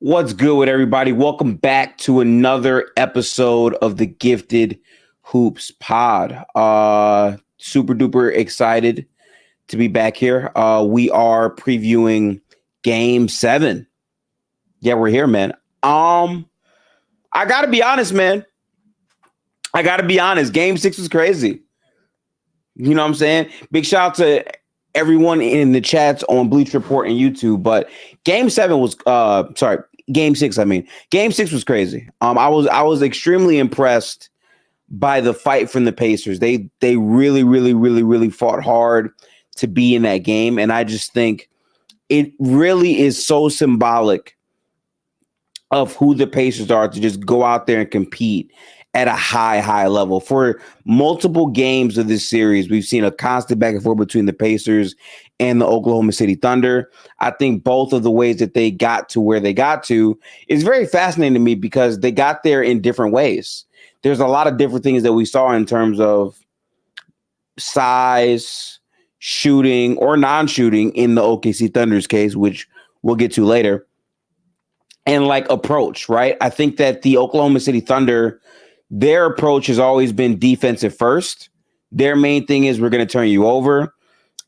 What's good with everybody? Welcome back to another episode of the Gifted Hoops Pod. Super duper excited to be back here. We are previewing Game 7. Yeah, we're here, man. I gotta be honest, man. I gotta be honest. Game 6 was crazy. You know what I'm saying? Big shout out to everyone in the chats on Bleacher Report and YouTube. But Game 7 was Game 6. I mean, Game 6 was crazy. I was extremely impressed by the fight from the Pacers. They really fought hard to be in that game, and I just think it really is so symbolic of who the Pacers are to just go out there and compete at a high level. For multiple games of this series, we've seen a constant back and forth between the Pacers and the Oklahoma City Thunder. I think both of the ways that they got to where they got to is very fascinating to me because they got there in different ways. There's a lot of different things that we saw in terms of size, shooting, or non-shooting in the OKC Thunder's case, which we'll get to later, and like approach, right? I think that the Oklahoma City Thunder, their approach has always been defensive first. Their main thing is we're going to turn you over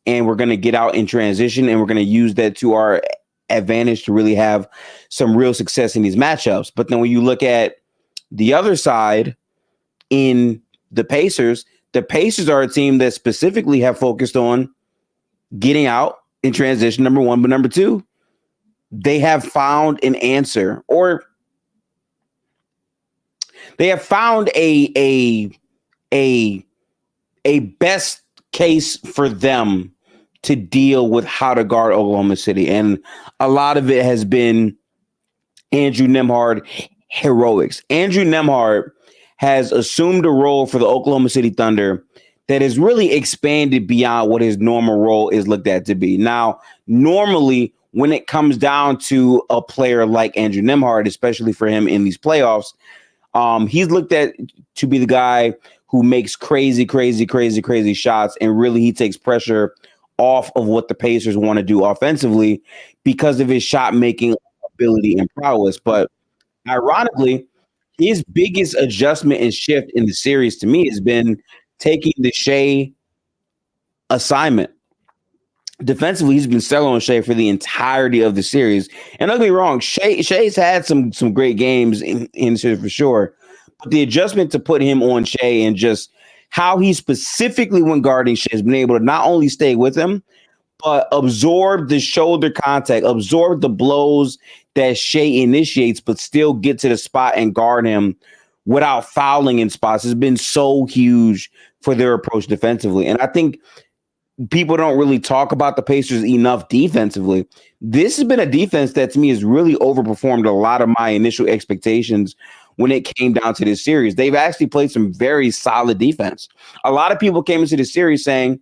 and we're going to get out in transition and we're going to use that to our advantage to really have some real success in these matchups. But then when you look at the other side in the Pacers are a team that specifically have focused on getting out in transition, number one. But number two, they have found an answer, or they have found a best case for them to deal with how to guard Oklahoma City. And a lot of it has been Andrew Nembhard heroics. Andrew Nembhard has assumed a role for the Oklahoma City Thunder that is really expanded beyond what his normal role is looked at to be. Now, normally, when it comes down to a player like Andrew Nembhard, especially for him in these playoffs, he's looked at to be the guy who makes crazy shots, and really he takes pressure off of what the Pacers want to do offensively because of his shot making ability and prowess. But ironically, his biggest adjustment and shift in the series to me has been taking the Shea assignment. Defensively, he's been selling on Shea for the entirety of the series. And don't get me wrong, Shea's had some great games in series for sure. But the adjustment to put him on Shea and just how he specifically when guarding Shea has been able to not only stay with him, but absorb the shoulder contact, absorb the blows that Shea initiates, but still get to the spot and guard him without fouling in spots has been so huge for their approach defensively. And I think people don't really talk about the Pacers enough defensively. This has been a defense that to me has really overperformed a lot of my initial expectations when it came down to this series. They've actually played some very solid defense. A lot of people came into this series saying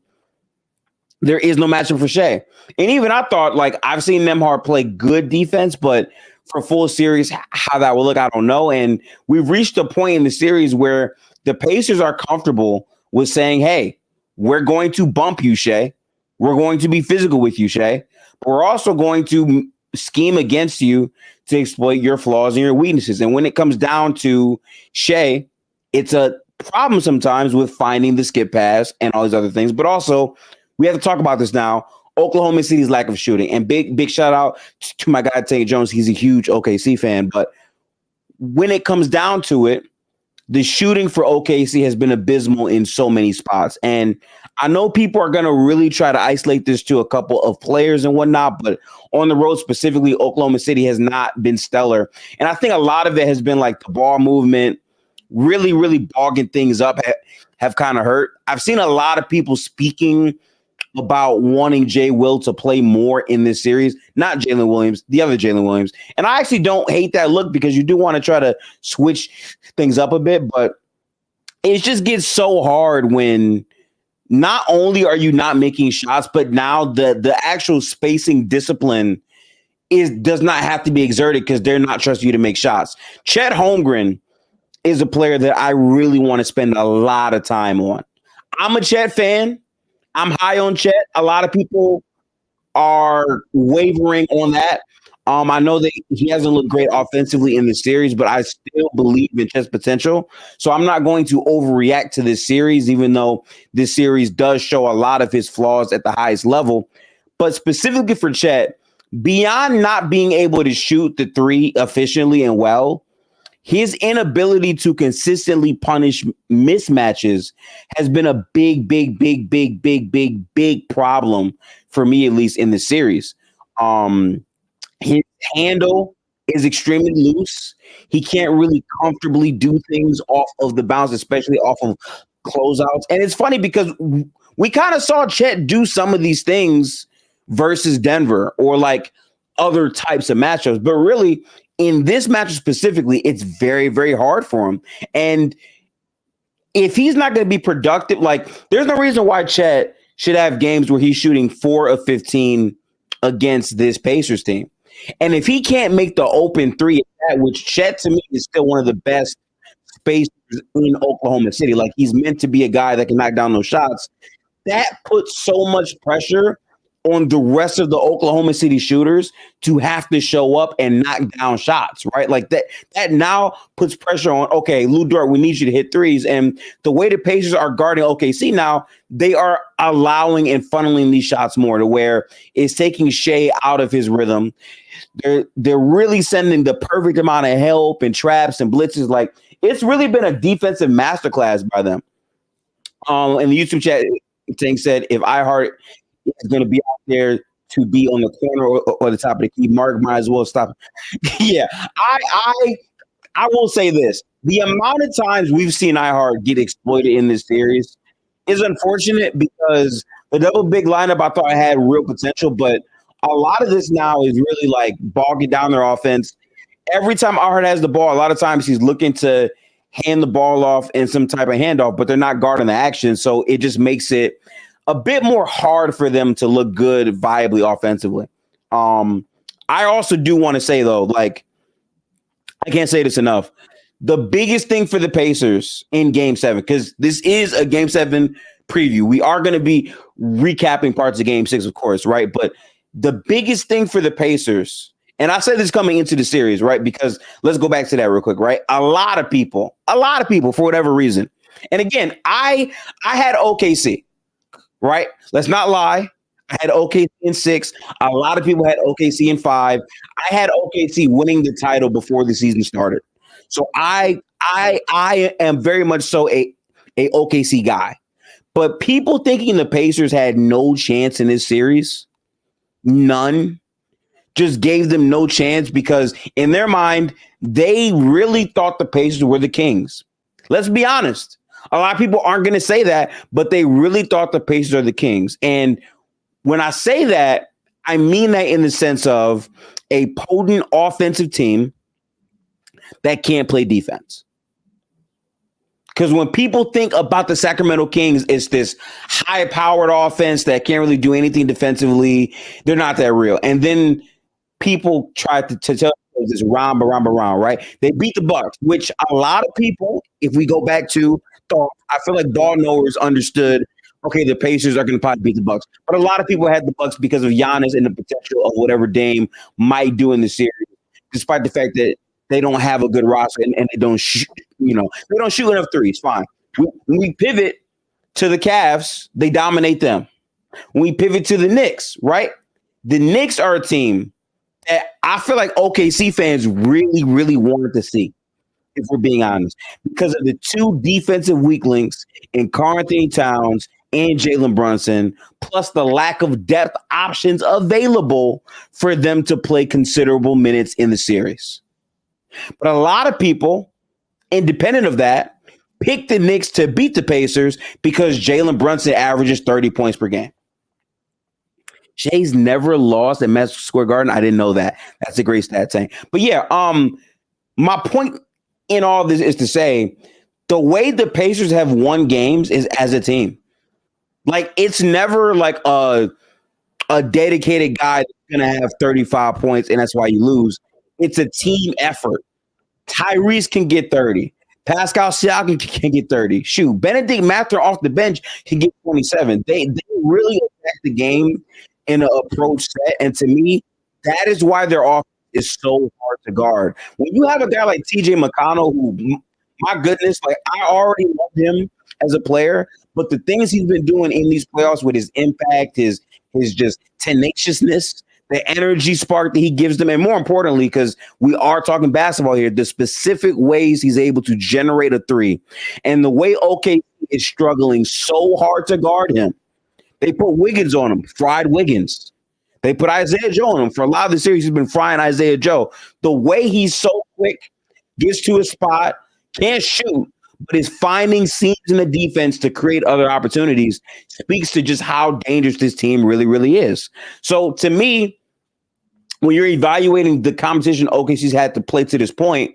there is no matchup for Shea. And even I thought, like, I've seen Nembhard play good defense, but for full series, how that will look, I don't know. And we've reached a point in the series where the Pacers are comfortable with saying, hey, we're going to bump you, Shea. We're going to be physical with you, Shea. But we're also going to scheme against you to exploit your flaws and your weaknesses. And when it comes down to Shea, it's a problem sometimes with finding the skip pass and all these other things. But also, we have to talk about this now. Oklahoma City's lack of shooting. And big shout out to my guy, Tank Jones. He's a huge OKC fan. But when it comes down to it, the shooting for OKC has been abysmal in so many spots. And I know people are going to really try to isolate this to a couple of players and whatnot, but on the road specifically, Oklahoma City has not been stellar. And I think a lot of it has been like the ball movement, really bogging things up have kind of hurt. I've seen a lot of people speaking about wanting Jay Will to play more in this series, not Jalen Williams, the other Jalen Williams. And I actually don't hate that look because you do want to try to switch things up a bit, but it just gets so hard when not only are you not making shots, but now the actual spacing discipline does not have to be exerted because they're not trusting you to make shots. Chet Holmgren is a player that I really want to spend a lot of time on. I'm a Chet fan. I'm high on Chet. A lot of people are wavering on that. I know that he hasn't looked great offensively in the series, but I still believe in Chet's potential. So I'm not going to overreact to this series, even though this series does show a lot of his flaws at the highest level. But specifically for Chet, beyond not being able to shoot the three efficiently and well, his inability to consistently punish mismatches has been a big problem for me, at least in the series. His handle is extremely loose. He can't really comfortably do things off of the bounce, especially off of closeouts. And it's funny because we kind of saw Chet do some of these things versus Denver or like other types of matchups. But really, in this matchup specifically, it's very, very hard for him. And if he's not going to be productive, like there's no reason why Chet should have games where he's shooting 4 of 15 against this Pacers team. And if he can't make the open three, which Chet to me is still one of the best spacers in Oklahoma City, like he's meant to be a guy that can knock down those shots, that puts so much pressure on the rest of the Oklahoma City shooters to have to show up and knock down shots, right? Like that now puts pressure on, okay, Lou Dort, we need you to hit threes. And the way the Pacers are guarding OKC now, they are allowing and funneling these shots more to where it's taking Shea out of his rhythm. They're really sending the perfect amount of help and traps and blitzes. Like it's really been a defensive masterclass by them. And the YouTube chat thing said, if iHeart is going to be out there to be on the corner or the top of the key, Mark might as well stop. Yeah, I will say this. The amount of times we've seen iHeart get exploited in this series is unfortunate because the double big lineup I thought had real potential, but a lot of this now is really like bogging down their offense. Every time iHeart has the ball, a lot of times he's looking to hand the ball off in some type of handoff, but they're not guarding the action, so it just makes it a bit more hard for them to look good viably offensively. I also do want to say, though, like, I can't say this enough. The biggest thing for the Pacers in Game 7, because this is a Game 7 preview. We are going to be recapping parts of Game 6, of course, right? But the biggest thing for the Pacers, and I said this coming into the series, right? Because let's go back to that real quick, right? A lot of people, for whatever reason. And again, I had OKC. Right? Let's not lie. I had OKC in 6. A lot of people had OKC in 5. I had OKC winning the title before the season started. So I am very much so a OKC guy. But people thinking the Pacers had no chance in this series, none, just gave them no chance because in their mind, they really thought the Pacers were the Kings. Let's be honest. A lot of people aren't going to say that, but they really thought the Pacers are the Kings. And when I say that, I mean that in the sense of a potent offensive team that can't play defense. Because when people think about the Sacramento Kings, it's this high-powered offense that can't really do anything defensively. They're not that real. And then people try to tell this round, right? They beat the Bucks, which a lot of people, if we go back to, I feel like ball knowers understood, okay, the Pacers are going to probably beat the Bucks. But a lot of people had the Bucks because of Giannis and the potential of whatever Dame might do in the series, despite the fact that they don't have a good roster and they don't shoot, they don't shoot enough threes. Fine. When we pivot to the Cavs, they dominate them. When we pivot to the Knicks, right? The Knicks are a team that I feel like OKC fans really, really wanted to see, if we're being honest, because of the two defensive weak links in Karl-Anthony Towns and Jalen Brunson, plus the lack of depth options available for them to play considerable minutes in the series. But a lot of people, independent of that, picked the Knicks to beat the Pacers because Jalen Brunson averages 30 points per game. Shay's never lost at Madison Square Garden. I didn't know that. That's a great stat saying. But yeah, my point in all this is to say the way the Pacers have won games is as a team. Like it's never like a dedicated guy that's going to have 35 points and that's why you lose. It's a team effort. Tyrese can get 30. Pascal Siakam can get 30. Shoot, Benedict Mathurin off the bench can get 27. They really attack the game in an approach set. And to me, that is why their offense is so hard to guard. When you have a guy like TJ McConnell, who, my goodness, like I already love him as a player, but the things he's been doing in these playoffs with his impact, his just tenaciousness, the energy spark that he gives them, and more importantly, because we are talking basketball here, the specific ways he's able to generate a three, and the way OKC is struggling so hard to guard him. They put Wiggins on him, fried Wiggins. They put Isaiah Joe on him. For a lot of the series, he's been frying Isaiah Joe. The way he's so quick, gets to a spot, can't shoot, but is finding seams in the defense to create other opportunities speaks to just how dangerous this team really, really is. So to me, when you're evaluating the competition OKC's had to play to this point,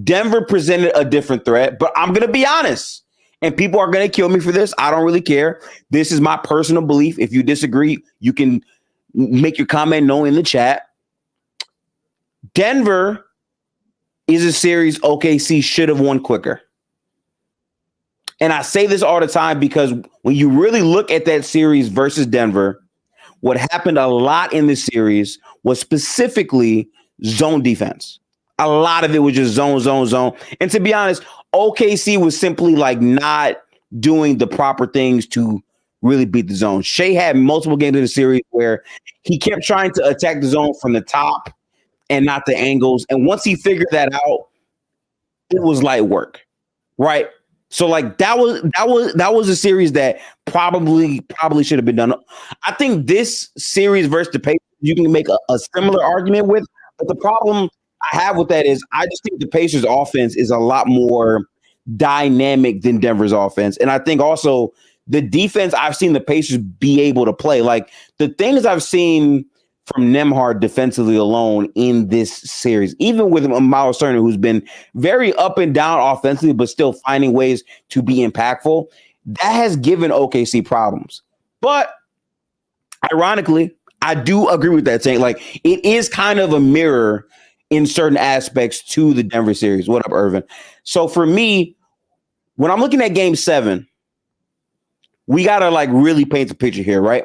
Denver presented a different threat, but I'm going to be honest, and people are going to kill me for this. I don't really care. This is my personal belief. If you disagree, you can make your comment known in the chat. Denver is a series OKC should have won quicker. And I say this all the time because when you really look at that series versus Denver, what happened a lot in this series was specifically zone defense. A lot of it was just zone, zone, zone. And to be honest, OKC was simply like not doing the proper things to really beat the zone. Shea had multiple games in the series where he kept trying to attack the zone from the top and not the angles. And once he figured that out, it was light work, right? So like that was a series that probably should have been done. I think this series versus the Pacers, you can make a similar argument with, but the problem I have with that is I just think the Pacers offense is a lot more dynamic than Denver's offense. And I think also the defense I've seen the Pacers be able to play, like the things I've seen from Nembhard defensively alone in this series, even with Miles Turner, who's been very up and down offensively, but still finding ways to be impactful, that has given OKC problems. But ironically, I do agree with that saying, like, it is kind of a mirror in certain aspects to the Denver series. What up, Irvin? So for me, when I'm looking at game 7, we got to like really paint the picture here, right?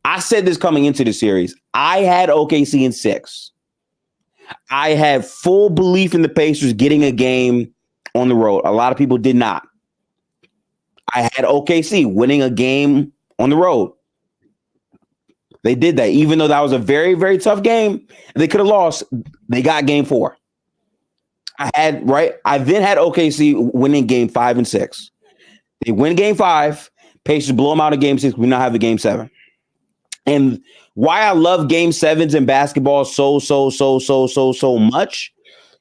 I said this coming into the series. I had OKC in 6. I had full belief in the Pacers getting a game on the road. A lot of people did not. I had OKC winning a game on the road. They did that, even though that was a very, very tough game. They could have lost. They got game 4. I then had OKC winning game 5 and 6. They win game 5. Pacers blow them out of game 6. We now have the game 7. And why I love game 7s in basketball so much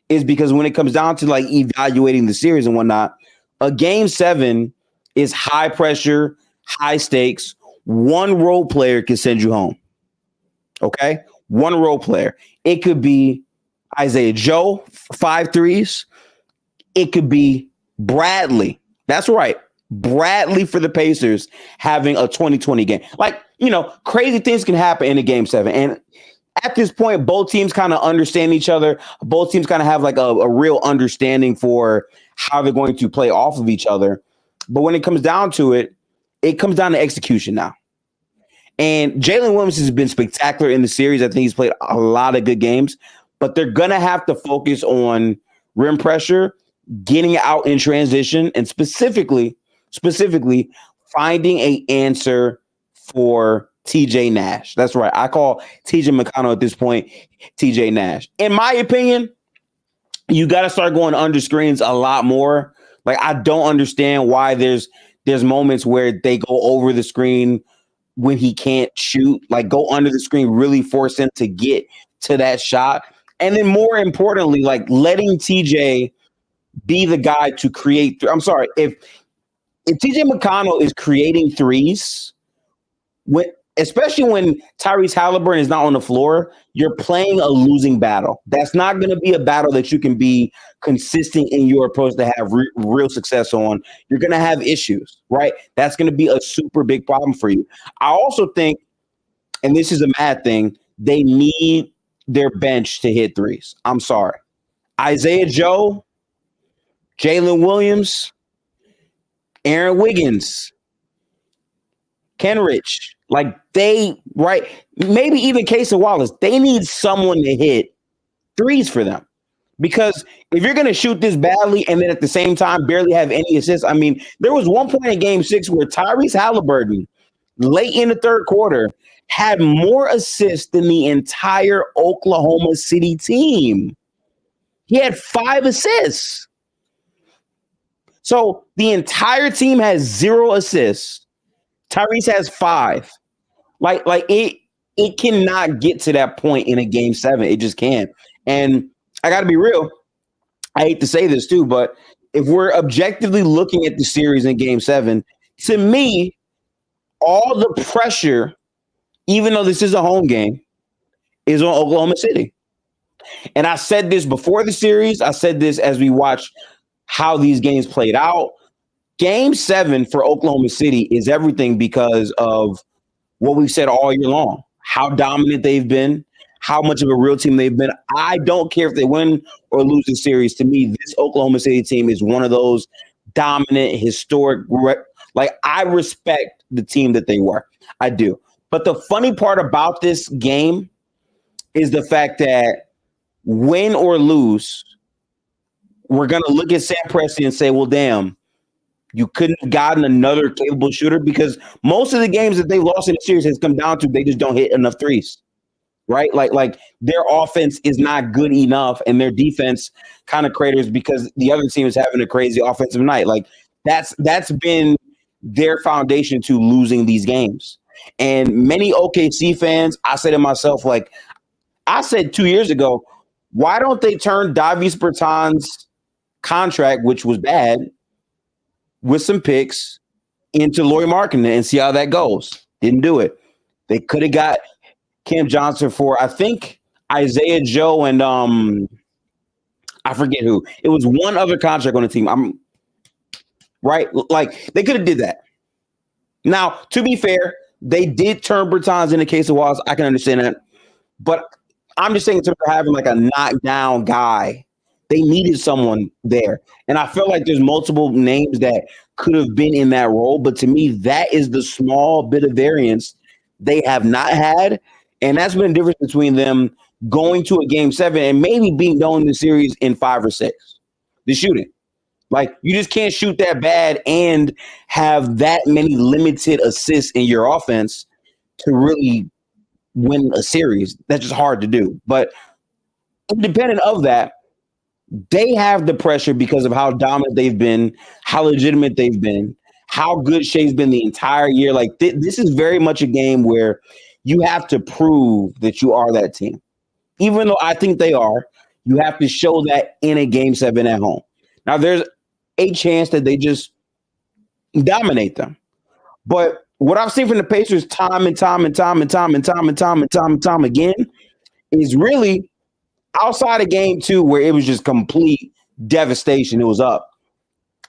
is because when it comes down to like evaluating the series and whatnot, a game 7 is high pressure, high stakes. One role player can send you home. Okay? One role player. It could be Isaiah Joe, 5 threes. It could be Bradley. That's right. Bradley for the Pacers having a 20-20 game. Like, you know, crazy things can happen in a game 7. And at this point, both teams kind of understand each other. Both teams kind of have like a real understanding for how they're going to play off of each other. But when it comes down to it, it comes down to execution now. And Jalen Williams has been spectacular in the series. I think he's played a lot of good games, but they're going to have to focus on rim pressure, getting out in transition, and specifically finding an answer for TJ Nash. That's right. I call TJ McConnell at this point TJ Nash. In my opinion, you got to start going under screens a lot more. Like, I don't understand why there's moments where they go over the screen when he can't shoot, like go under the screen, really force him to get to that shot. And then more importantly, like letting TJ be the guy to create. I'm sorry, if TJ McConnell is creating threes, especially when Tyrese Halliburton is not on the floor, you're playing a losing battle. That's not going to be a battle that you can be consistent in your approach to have real success on. You're going to have issues, right? That's going to be a super big problem for you. I also think, and this is a mad thing, they need their bench to hit threes. I'm sorry. Isaiah Joe, Jalen Williams, Aaron Wiggins, Kenrich, like maybe even Casey Wallace, they need someone to hit threes for them. Because if you're going to shoot this badly and then at the same time barely have any assists, I mean, there was one point in game 6 where Tyrese Halliburton, late in the third quarter, had more assists than the entire Oklahoma City team. He had 5 assists. So the entire team has 0 assists. Tyrese has 5. Like it cannot get to that point in a game 7. It just can't. And I got to be real. I hate to say this too, but if we're objectively looking at the series in game 7, to me, all the pressure, even though this is a home game, is on Oklahoma City. And I said this before the series. I said this as we watched how these games played out. Game 7 for Oklahoma City is everything because of what we've said all year long, how dominant they've been, how much of a real team they've been. I don't care if they win or lose the series. To me, this Oklahoma City team is one of those dominant, historic. Like, I respect the team that they were. I do. But the funny part about this game is the fact that win or lose, we're going to look at Sam Presti and say, well, damn, you couldn't have gotten another capable shooter, because most of the games that they lost in the series has come down to they just don't hit enough threes. Right? Like their offense is not good enough and their defense kind of craters because the other team is having a crazy offensive night. Like that's been their foundation to losing these games. And many OKC fans, I said to myself, like I said 2 years ago, why don't they turn Davis Bertans' contract, which was bad, with some picks into Lauri Markkanen and see how that goes? Didn't do it. They could have got Cam Johnson for, I think, Isaiah Joe and I forget who. It was one other contract on the team. I'm right. Like they could have did that. Now, to be fair, they did turn Bertans in the case of Wallace. I can understand that. But I'm just saying in terms of having like a knockdown guy, they needed someone there. And I feel like there's multiple names that could have been in that role. But to me, that is the small bit of variance they have not had. And that's been the difference between them going to a game 7 and maybe being done in the series in 5 or 6. The shooting. Like, you just can't shoot that bad and have that many limited assists in your offense to really win a series. That's just hard to do. But independent of that, they have the pressure because of how dominant they've been, how legitimate they've been, how good Shea's been the entire year. Like, this is very much a game where you have to prove that you are that team. Even though I think they are, you have to show that in a game 7 at home. Now, there's a chance that they just dominate them. But what I've seen from the Pacers time again is really outside of game 2 where it was just complete devastation. It was up.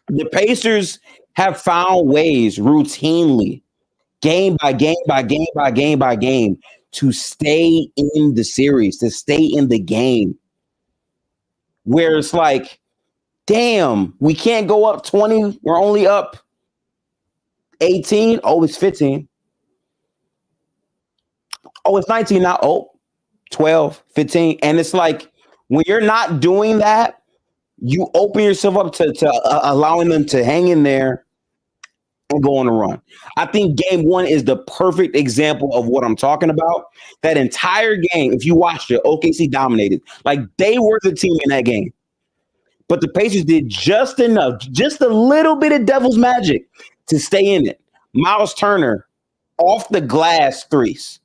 The Pacers have found ways routinely, game by game to stay in the series, to stay in the game. Where it's like, damn, we can't go up 20. We're only up 18. Oh, it's 15. Oh, it's 19 now. Oh, 12, 15. And it's like, when you're not doing that, you open yourself up to allowing them to hang in there and go on a run. I think game 1 is the perfect example of what I'm talking about. That entire game, if you watched it, OKC dominated. Like, they were the team in that game. But the Pacers did just enough, just a little bit of devil's magic to stay in it. Miles Turner, off the glass threes,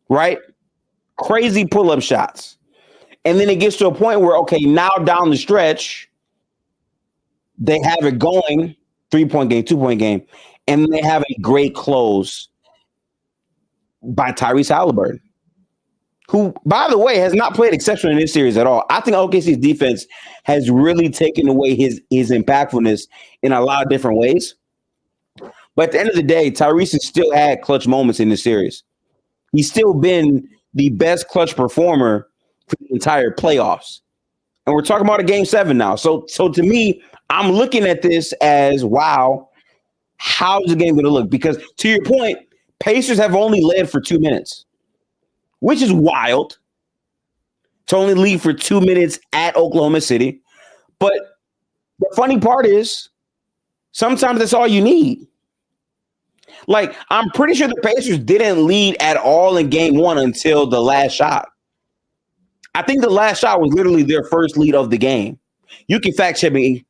right? Crazy pull-up shots. And then it gets to a point where, okay, now down the stretch, they have it going, 3-point game, 2-point game, and they have a great close by Tyrese Halliburton, who, by the way, has not played exceptional in this series at all. I think OKC's defense has really taken away his impactfulness in a lot of different ways. But at the end of the day, Tyrese has still had clutch moments in this series. He's still been the best clutch performer for the entire playoffs. And we're talking about a game 7 now. So to me, I'm looking at this as, wow, how's the game going to look? Because to your point, Pacers have only led for 2 minutes, which is wild. to only lead for 2 minutes at Oklahoma City. But the funny part is sometimes that's all you need. Like, I'm pretty sure the Pacers didn't lead at all in game one until the last shot. I think the last shot was literally their first lead of the game. You can fact check me,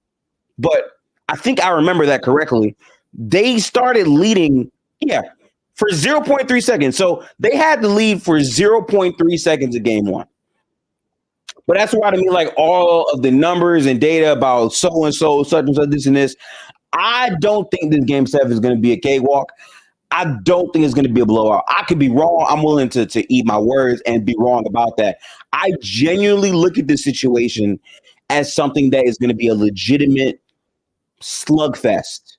but I think I remember that correctly. They started leading, for 0.3 seconds. So they had the lead for 0.3 seconds in game one. But that's why to me, like all of the numbers and data about so and so, such and such, this and this, I don't think this game 7 is going to be a cakewalk. I don't think it's going to be a blowout. I could be wrong. I'm willing to eat my words and be wrong about that. I genuinely look at this situation as something that is going to be a legitimate slugfest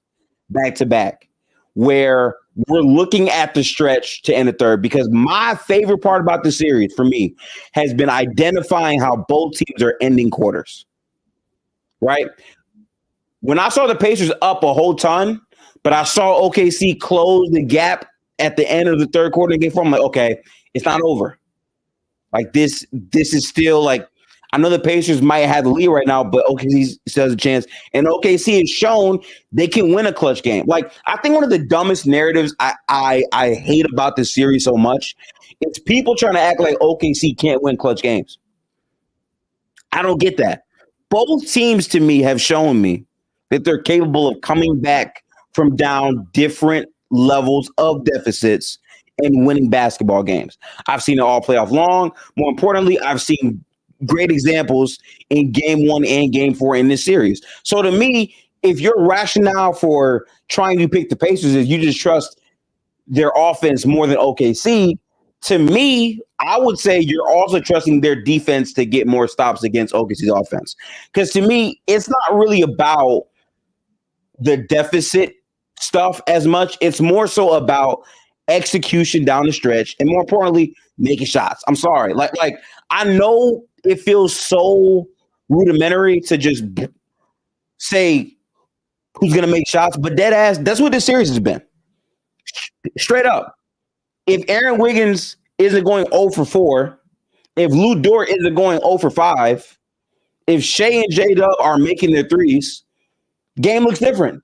back to back, where we're looking at the stretch to end the third, because my favorite part about the series for me has been identifying how both teams are ending quarters, right? When I saw the Pacers up a whole ton, but I saw OKC close the gap at the end of the third quarter and game 4, I'm like, okay, it's not over. Like this is still like, I know the Pacers might have the lead right now, but OKC still has a chance. And OKC has shown they can win a clutch game. Like, I think one of the dumbest narratives I hate about this series so much is people trying to act like OKC can't win clutch games. I don't get that. Both teams to me have shown me that they're capable of coming back from down different levels of deficits and winning basketball games. I've seen it all playoff long. More importantly, I've seen great examples in game 1 and game 4 in this series. So to me, if your rationale for trying to pick the Pacers is you just trust their offense more than OKC, to me, I would say you're also trusting their defense to get more stops against OKC's offense. Because to me, it's not really about the deficit stuff as much. It's more so about execution down the stretch and, more importantly, making shots. I'm sorry. Like I know it feels so rudimentary to just say who's going to make shots, but dead ass, that's what this series has been. Straight up. If Aaron Wiggins isn't going 0 for 4, if Lou Dort isn't going 0 for 5, if Shea and J-Dub are making their threes, game looks different.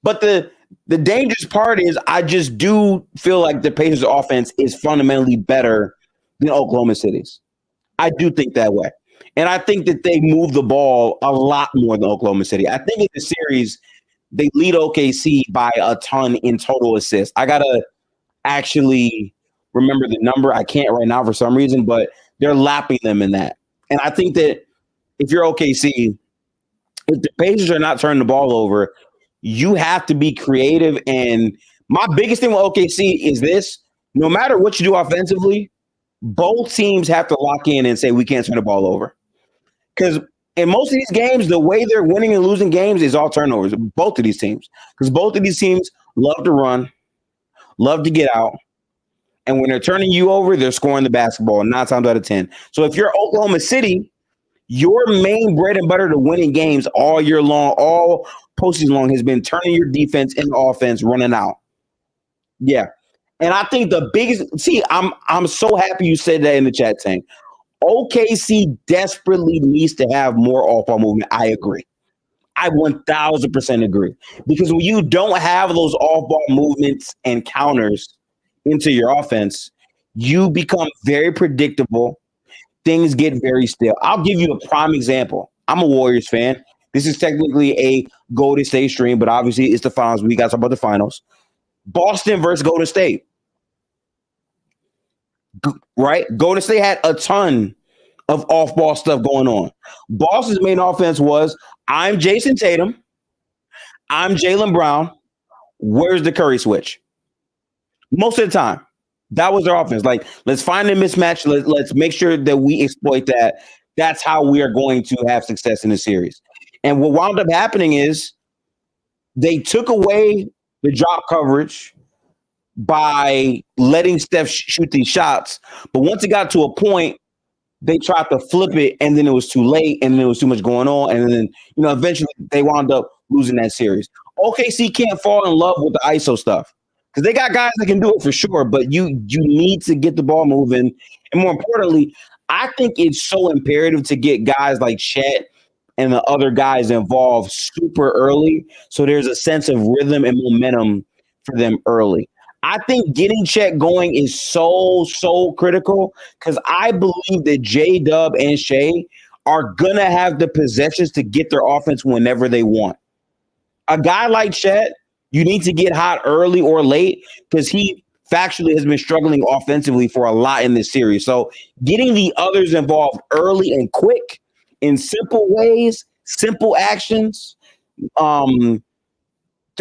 But the dangerous part is I just do feel like the Pacers offense is fundamentally better than Oklahoma City's. I do think that way. And I think that they move the ball a lot more than Oklahoma City. I think in the series, they lead OKC by a ton in total assists. I got to actually remember the number. I can't right now for some reason, but they're lapping them in that. And I think that if you're OKC, if the Pacers are not turning the ball over, you have to be creative. And my biggest thing with OKC is this: no matter what you do offensively, both teams have to lock in and say, we can't turn the ball over. Because in most of these games, the way they're winning and losing games is all turnovers, both of these teams. Because both of these teams love to run, love to get out. And when they're turning you over, they're scoring the basketball 9 times out of 10. So if you're Oklahoma City, your main bread and butter to winning games all year long, all postseason long, has been turning your defense into offense, running out. Yeah. And I think the biggest – I'm so happy you said that in the chat, Tank. OKC desperately needs to have more off-ball movement. I agree. I 1,000% agree. Because when you don't have those off-ball movements and counters into your offense, you become very predictable. Things get very still. I'll give you a prime example. I'm a Warriors fan. This is technically a Golden State stream, but obviously it's the finals. We got to talk about the finals. Boston versus Golden State. Right? Golden State had a ton of off-ball stuff going on. Boston's main offense was, I'm Jason Tatum. I'm Jaylen Brown. Where's the Curry switch? Most of the time, that was their offense. Like, let's find a mismatch. Let's make sure that we exploit that. That's how we are going to have success in the series. And what wound up happening is they took away the drop coverage by letting Steph shoot these shots. But once it got to a point, they tried to flip it, and then it was too late, and then there was too much going on. And then, eventually they wound up losing that series. OKC can't fall in love with the ISO stuff because they got guys that can do it for sure, but you need to get the ball moving. And more importantly, I think it's so imperative to get guys like Chet and the other guys involved super early, so there's a sense of rhythm and momentum for them early. I think getting Chet going is so critical because I believe that J Dub and Shea are gonna have the possessions to get their offense whenever they want. A guy like Chet, you need to get hot early or late because he factually has been struggling offensively for a lot in this series. So getting the others involved early and quick in simple ways, simple actions, through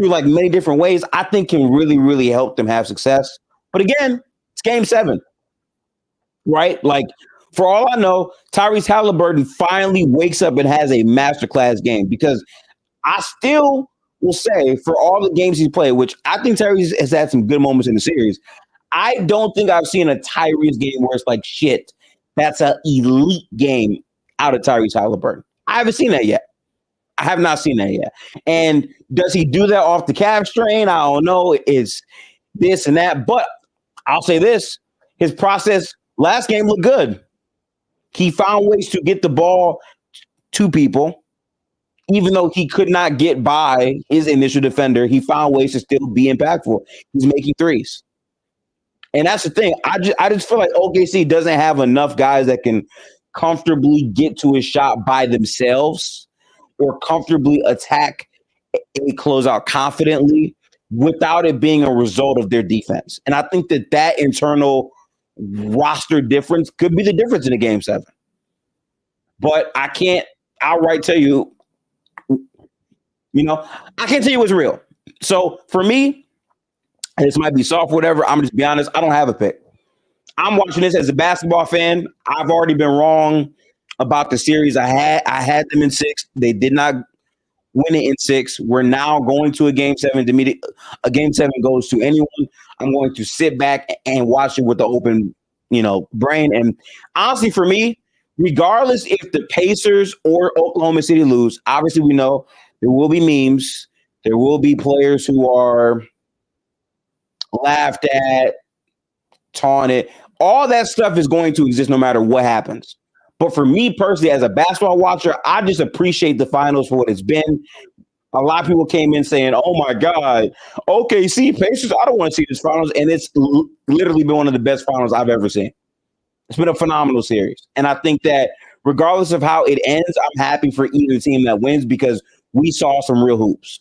like many different ways, I think can really help them have success. But again, it's game 7, right? Like for all I know, Tyrese Halliburton finally wakes up and has a masterclass game because I still will say for all the games he's played, which I think Tyrese has had some good moments in the series, I don't think I've seen a Tyrese game where it's like, shit, that's an elite game out of Tyrese Halliburton. I haven't seen that yet. I have not seen that yet. And does he do that off the calf strain? I don't know. It's this and that. But I'll say this. His process last game looked good. He found ways to get the ball to people. Even though he could not get by his initial defender, he found ways to still be impactful. He's making threes. And that's the thing. I just feel like OKC doesn't have enough guys that can comfortably get to his shot by themselves or comfortably attack a closeout confidently without it being a result of their defense. And I think that internal roster difference could be the difference in a game 7. But I can't outright tell you, I can't tell you what's real. So for me, and this might be soft, whatever, I'm just be honest, I don't have a pick. I'm watching this as a basketball fan. I've already been wrong about the series. I had them in 6. They did not win it in 6. We're now going to a game 7. To me, a game 7 goes to anyone. I'm going to sit back and watch it with the open, brain. And honestly, for me, regardless if the Pacers or Oklahoma City lose, obviously we know there will be memes. There will be players who are laughed at, taunted. All that stuff is going to exist no matter what happens. But for me personally, as a basketball watcher, I just appreciate the finals for what it's been. A lot of people came in saying, oh, my God, OKC, Pacers, I don't want to see this finals. And it's literally been one of the best finals I've ever seen. It's been a phenomenal series. And I think that regardless of how it ends, I'm happy for either team that wins because we saw some real hoops.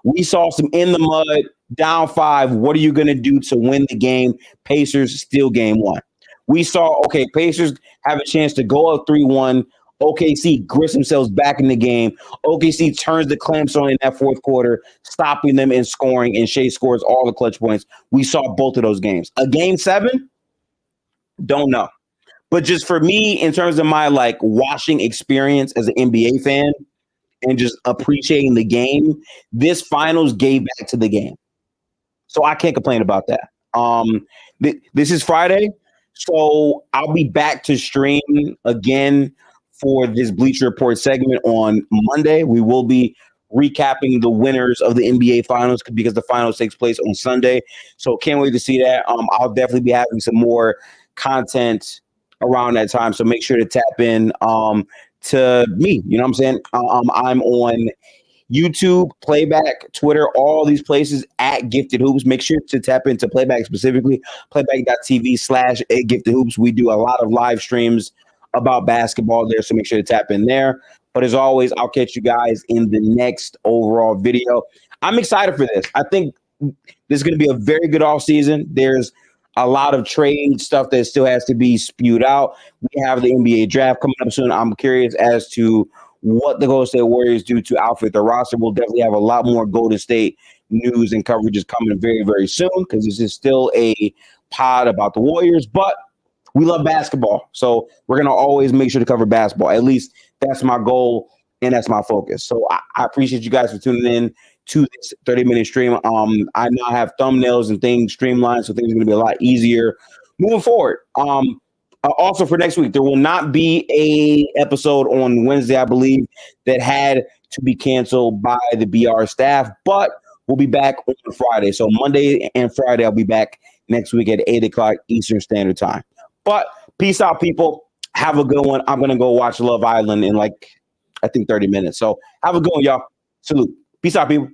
We saw some in the mud, down 5. What are you going to do to win the game? Pacers steal game 1. We saw, okay, Pacers have a chance to go up 3-1. OKC grits themselves back in the game. OKC turns the clamps on in that fourth quarter, stopping them and scoring, and Shea scores all the clutch points. We saw both of those games. A game 7? Don't know. But just for me, in terms of my watching experience as an NBA fan and just appreciating the game, this finals gave back to the game. So I can't complain about that. This is Friday, so I'll be back to stream again for this Bleacher Report segment on Monday. We will be recapping the winners of the NBA Finals because the finals takes place on Sunday. So can't wait to see that. I'll definitely be having some more content around that time. So make sure to tap in to me. You know what I'm saying? I'm on YouTube, Playback, Twitter, all these places at Gifted Hoops. Make sure to tap into Playback specifically, playback.tv/Gifted Hoops. We do a lot of live streams about basketball there, so make sure to tap in there. But as always, I'll catch you guys in the next overall video. I'm excited for this. I think this is going to be a very good offseason. There's a lot of trade stuff that still has to be spewed out. We have the NBA draft coming up soon. I'm curious as to what the Golden State Warriors do to outfit their roster. We'll definitely have a lot more Golden State news and coverages coming very, very soon because this is still a pod about the Warriors, but we love basketball. So we're going to always make sure to cover basketball. At least that's my goal and that's my focus. So I appreciate you guys for tuning in to this 30-minute stream. I now have thumbnails and things streamlined, so things are going to be a lot easier moving forward. Also for next week, there will not be a episode on Wednesday, I believe, that had to be canceled by the BR staff, but we'll be back on Friday. So Monday and Friday, I'll be back next week at 8 o'clock Eastern Standard Time. But Peace out, people. Have a good one. I'm gonna go watch Love Island in like I think 30 minutes. So have a good one, y'all. Salute. Peace out, people.